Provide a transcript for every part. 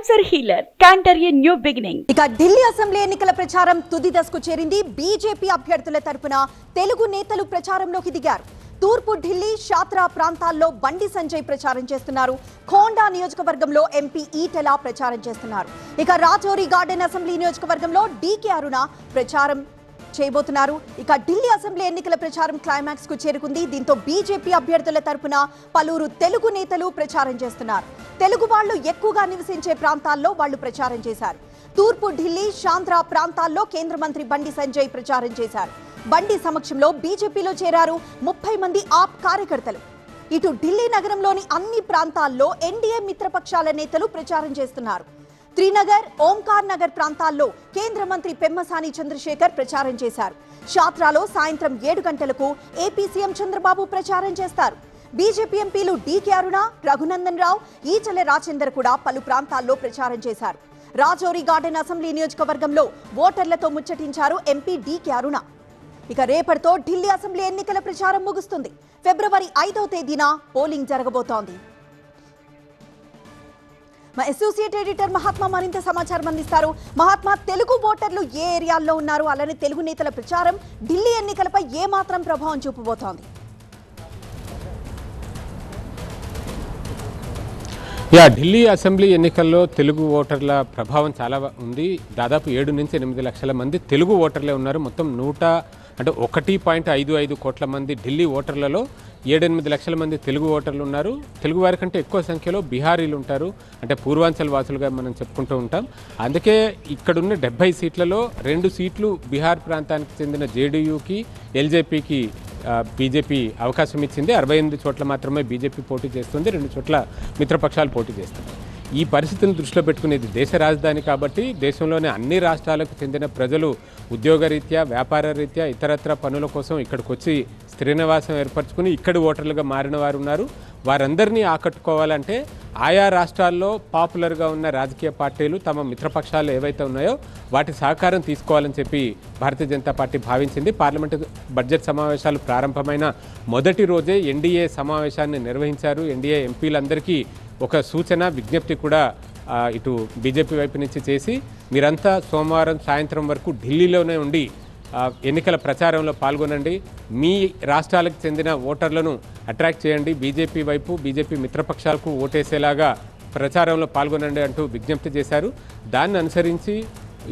Cancer healer cantor a new beginning. ఇక Delhi assembly ఎన్నికల ప్రచారం తుది దశకు చేరింది. బీజేపీ అభ్యర్థుల తరపున తెలుగు నేతలు ప్రచారంలోకి దిగారు. తూర్పు ఢిల్లీ షాత్రా ప్రాంతాల్లో బండి సంజయ్ ప్రచారం చేస్తున్నారు. ఖోండా నియోజకవర్గంలో ఎంపీ ఈటెల ప్రచారం చేస్తున్నారు. ఇక రాజౌరి గార్డెన్ అసెంబ్లీ నియోజకవర్గంలో డీకే అరుణ ప్రచారం చేయబోతున్నారు. ఇక ఢిల్లీ అసెంబ్లీ ఎన్నికల ప్రచారం క్లైమాక్స్ కు చేరుకుంది. దీంతో బీజేపీ అభ్యర్థుల తరపున పలువురు తెలుగు నేతలు ప్రచారం చేస్తున్నారు. తెలుగు వాళ్లు ఎక్కువగా నివసించే ప్రాంతాల్లో వాళ్లు ప్రచారం చేశారు. తూర్పు ఢిల్లీ షాంద్రా ప్రాంతాల్లో కేంద్ర మంత్రి బండి సంజయ్ ప్రచారం చేశారు. బండి సమక్షంలో బీజేపీలో చేరారు 30 మంది ఆప్ కార్యకర్తలు. ఇటు ఢిల్లీ నగరంలోని అన్ని ప్రాంతాల్లో ఎన్డీఏ మిత్రపక్షాల నేతలు ప్రచారం చేస్తున్నారు. త్రినగర్, ఓంకార్ నగర్ ప్రాంతాల్లో కేంద్ర మంత్రి పెమ్మసాని చంద్రశేఖర్ ప్రచారం చేశారు. షాత్రాలో సాయంత్రం 7 గంటలకు ఏపీ సీఎం చంద్రబాబు ప్రచారం చేస్తారు. బీజేపీ ఎంపీలు డీకే అరుణ, రఘునందన్ రావు, ఈటెల రాజేందర్ కూడా పలు ప్రాంతాల్లో ప్రచారం చేశారు. రాజౌరి గార్డెన్ అసెంబ్లీ నియోజకవర్గంలో ఓటర్లతో ముచ్చటించారు ఎంపీ డీకే అరుణ. ఇక రేపటితో ఢిల్లీ అసెంబ్లీ ఎన్నికల ప్రచారం ముగుస్తుంది. ఫిబ్రవరి 5వ తేదీన పోలింగ్ జరగబోతోంది. మా అసోసియేట్ ఎడిటర్ మహాత్మా మరింత సమాచారం అందిస్తారు. మహాత్మా, తెలుగు ఓటర్లు ఏ ఏరియాల్లో ఉన్నారు? అలానే తెలుగు నేతల ప్రచారం ఢిల్లీ ఎన్నికలపై ఏ మాత్రం ప్రభావం చూపబోతోంది? ఢిల్లీ అసెంబ్లీ ఎన్నికల్లో తెలుగు ఓటర్ల ప్రభావం చాలా ఉంది. దాదాపు 7 నుంచి 8 లక్షల మంది తెలుగు ఓటర్లే ఉన్నారు. మొత్తం 1.55 కోట్ల మంది ఢిల్లీ ఓటర్లలో 7-8 లక్షల మంది తెలుగు ఓటర్లు ఉన్నారు. తెలుగు వారి కంటే ఎక్కువ సంఖ్యలో బీహారీలు ఉంటారు. అంటే పూర్వాంచల్ వాసులుగా మనం చెప్పుకుంటూ ఉంటాం. అందుకే ఇక్కడున్న 70 సీట్లలో 2 సీట్లు బీహార్ ప్రాంతానికి చెందిన జేడీయూకి, ఎల్జేపీకి బీజేపీ అవకాశం ఇచ్చింది. 68 చోట్ల మాత్రమే బీజేపీ పోటీ చేస్తుంది, 2 చోట్ల మిత్రపక్షాలు పోటీ చేస్తుంది. ఈ పరిస్థితిని దృష్టిలో పెట్టుకునేది దేశ రాజధాని కాబట్టి దేశంలోని అన్ని రాష్ట్రాలకు చెందిన ప్రజలు ఉద్యోగరీత్యా, వ్యాపార రీత్యా, ఇతరత్ర పనుల కోసం ఇక్కడికి వచ్చి స్థిర నివాసం ఏర్పరచుకుని ఇక్కడ ఓటర్లుగా మారిన వారు ఉన్నారు. వారందరినీ ఆకట్టుకోవాలంటే ఆయా రాష్ట్రాల్లో పాపులర్గా ఉన్న రాజకీయ పార్టీలు తమ మిత్రపక్షాలు ఏవైతే ఉన్నాయో వాటి సహకారం తీసుకోవాలని చెప్పి భారతీయ జనతా పార్టీ భావించింది. పార్లమెంటు బడ్జెట్ సమావేశాలు ప్రారంభమైన మొదటి రోజే ఎన్డీఏ సమావేశాన్ని నిర్వహించారు. ఎన్డీఏ ఎంపీలందరికీ ఒక సూచన, విజ్ఞప్తి కూడా ఇటు బీజేపీ వైపు నుంచి చేసి మీరంతా సోమవారం సాయంత్రం వరకు ఢిల్లీలోనే ఉండి ఎన్నికల ప్రచారంలో పాల్గొనండి, మీ రాష్ట్రాలకు చెందిన ఓటర్లను అట్రాక్ట్ చేయండి, బీజేపీ వైపు, బీజేపీ మిత్రపక్షాలకు ఓటేసేలాగా ప్రచారంలో పాల్గొనండి అంటూ విజ్ఞప్తి చేశారు. దాన్ని అనుసరించి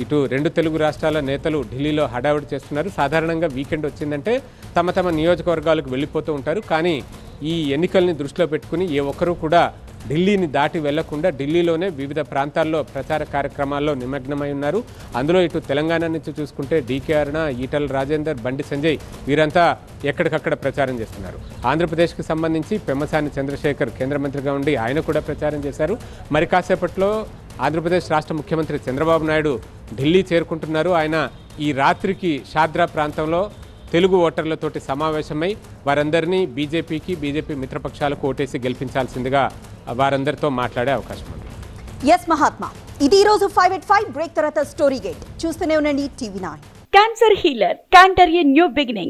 ఇటు 2 తెలుగు రాష్ట్రాల నేతలు ఢిల్లీలో హడావుడి చేస్తున్నారు. సాధారణంగా వీకెండ్ వచ్చిందంటే తమ తమ నియోజకవర్గాలకు వెళ్ళిపోతూ ఉంటారు. కానీ ఈ ఎన్నికల్ని దృష్టిలో పెట్టుకుని ఏ ఒక్కరూ కూడా ఢిల్లీని దాటి వెళ్లకుండా ఢిల్లీలోనే వివిధ ప్రాంతాల్లో ప్రచార కార్యక్రమాల్లో నిమగ్నమై ఉన్నారు. అందులో ఇటు తెలంగాణ నుంచి చూసుకుంటే డీకే అరుణ, ఈటెల రాజేందర్, బండి సంజయ్ వీరంతా ఎక్కడికక్కడ ప్రచారం చేస్తున్నారు. ఆంధ్రప్రదేశ్కి సంబంధించి పెమ్మసాని చంద్రశేఖర్ కేంద్ర మంత్రిగా ఉండి ఆయన కూడా ప్రచారం చేశారు. మరి కాసేపట్లో ఆంధ్రప్రదేశ్ రాష్ట్ర ముఖ్యమంత్రి చంద్రబాబు నాయుడు ఢిల్లీ చేరుకుంటున్నారు. ఆయన ఈ రాత్రికి షాద్రా ప్రాంతంలో తెలుగు ఓటర్లతోటి సమావేశమై వారందరినీ బీజేపీకి, బీజేపీ మిత్రపక్షాలకు ఓటేసి గెలిపించాల్సిందిగా వారందరితో మాట్లాడే అవకాశం ఉంది. ఎస్ మహాత్మా, ఇది ఈ రోజు 5 బ్రేక్ తర్వాత స్టోరీ గేట్ చూస్తూనే ఉండండి TV9. Cancer healer cantor a new beginning.